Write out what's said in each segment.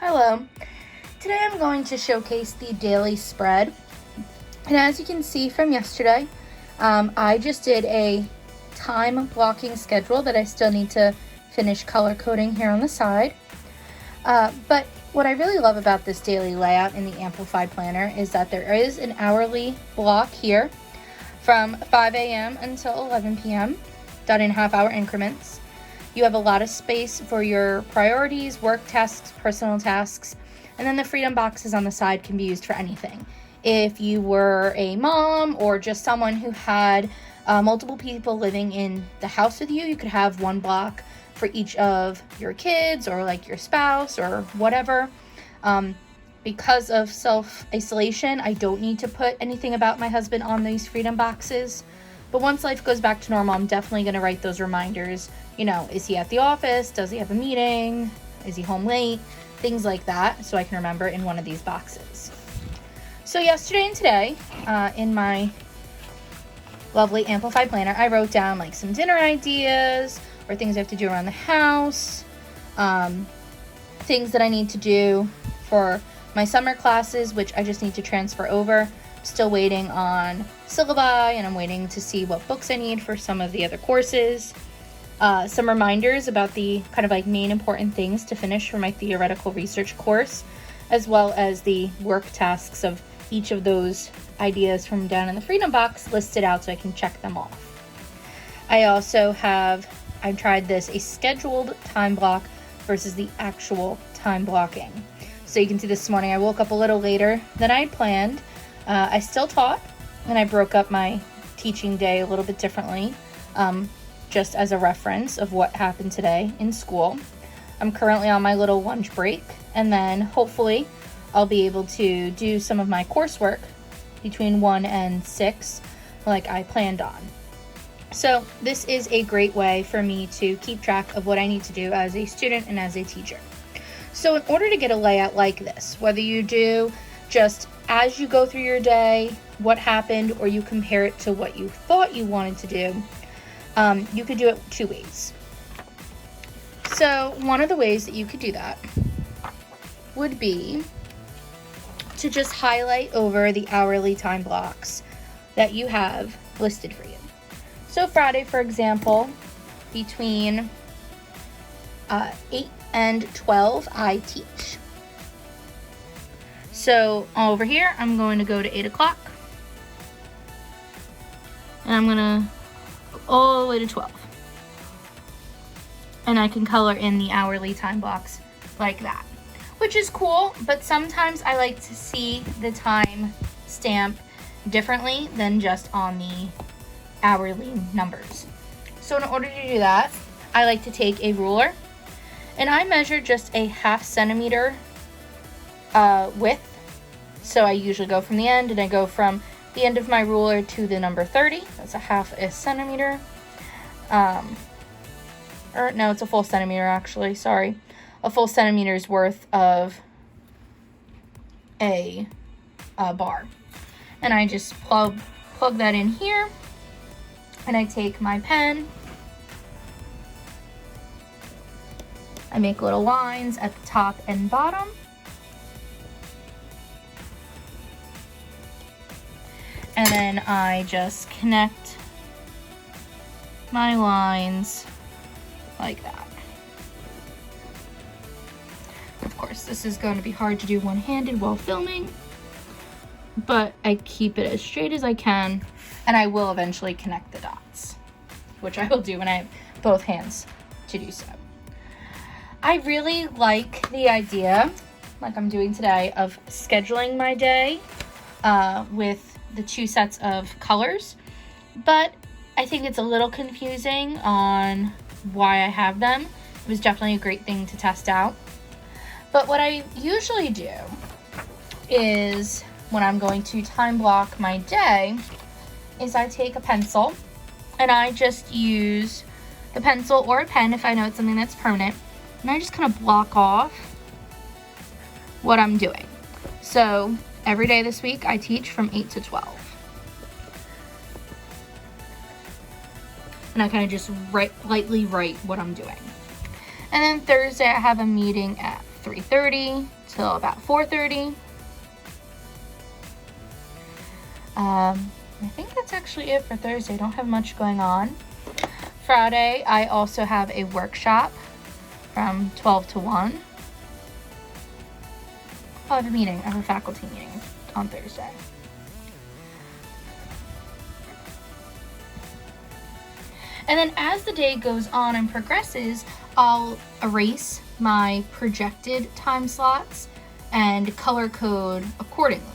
Hello. Today I'm going to showcase the daily spread. And as you can see from yesterday, I just did a time blocking schedule that I still need to finish color coding here on the side. But what I really love about this daily layout in the Amplify planner is that there is an hourly block here from 5 a.m. until 11 p.m. done in half-hour increments. You have a lot of space for your priorities, work tasks, personal tasks, and then the freedom boxes on the side can be used for anything. If you were a mom or just someone who had multiple people living in the house with you, you could have one block for each of your kids or like your spouse or whatever. Because of self-isolation, I don't need to put anything about my husband on these freedom boxes. But once life goes back to normal, I'm definitely going to write those reminders. You know, is he at the office? Does he have a meeting? Is he home late? Things like that, so I can remember in one of these boxes. So yesterday and today, in my lovely Amplify planner, I wrote down like some dinner ideas or things I have to do around the house, things that I need to do for my summer classes, which I just need to transfer over. I'm still waiting on syllabi, and I'm waiting to see what books I need for some of the other courses. Some reminders about the kind of like main important things to finish for my theoretical research course, as well as the work tasks of each of those ideas from down in the freedom box listed out so I can check them off. I've tried this, a scheduled time block versus the actual time blocking. So you can see this morning I woke up a little later than I had planned. I still taught, and I broke up my teaching day a little bit differently, just as a reference of what happened today in school. I'm currently on my little lunch break, and then hopefully I'll be able to do some of my coursework between 1 and 6 like I planned on. So this is a great way for me to keep track of what I need to do as a student and as a teacher. So in order to get a layout like this, whether you do just as you go through your day, what happened, or you compare it to what you thought you wanted to do, you could do it two ways. So one of the ways that you could do that would be to just highlight over the hourly time blocks that you have listed for you. So Friday, for example, between 8 and 12, I teach. So over here, I'm going to go to 8 o'clock. And I'm going to go all the way to 12. And I can color in the hourly time blocks like that, which is cool, but sometimes I like to see the time stamp differently than just on the hourly numbers. So in order to do that, I like to take a ruler, and I measure just a 1/2 centimeter width. So I usually go from the end, and I go from the end of my ruler to the number 30. That's a 1/2 centimeter. Or no, it's a full centimeter actually, sorry. A full centimeter's worth of a bar. And I just plug that in here, and I take my pen. I make little lines at the top and bottom. And then I just connect my lines like that. Of course, this is going to be hard to do one-handed while filming, but I keep it as straight as I can, and I will eventually connect the dots, which I will do when I have both hands to do so. I really like the idea, like I'm doing today, of scheduling my day with the two sets of colors, but I think it's a little confusing on why I have them. It was definitely a great thing to test out. But what I usually do is, when I'm going to time block my day, is I take a pencil and I just use the pencil or a pen if I know it's something that's permanent, and I just kind of block off what I'm doing. So every day this week I teach from 8 to 12. And I kind of just lightly write what I'm doing. And then Thursday I have a meeting at 3:30 till about 4:30. I think that's actually it for Thursday. I don't have much going on. Friday, I also have a workshop from 12 to 1. I have a meeting. I have a faculty meeting on Thursday. And then as the day goes on and progresses, I'll erase my projected time slots and color code accordingly.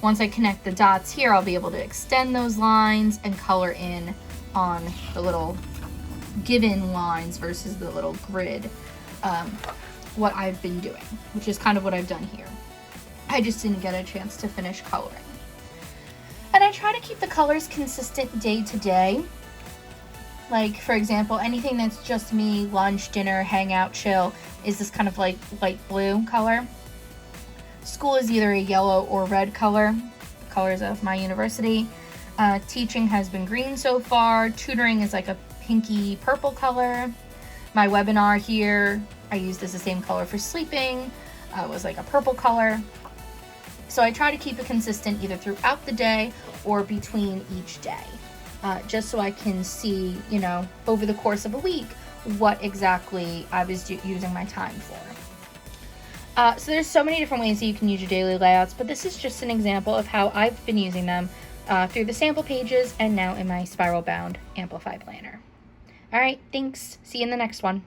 Once I connect the dots here, I'll be able to extend those lines and color in on the little given lines versus the little grid, what I've been doing, which is kind of what I've done here. I just didn't get a chance to finish coloring. And I try to keep the colors consistent day to day. Like, for example, anything that's just me, lunch, dinner, hang out, chill, is this kind of like light blue color. School is either a yellow or red color, the colors of my university. Teaching has been green so far. Tutoring is like a pinky purple color. My webinar here, I used as the same color for sleeping, was like a purple color. So I try to keep it consistent either throughout the day or between each day. Just so I can see, over the course of a week, what exactly I was using my time for. So there's so many different ways that you can use your daily layouts, but this is just an example of how I've been using them through the sample pages and now in my spiral bound Amplify planner. All right, thanks. See you in the next one.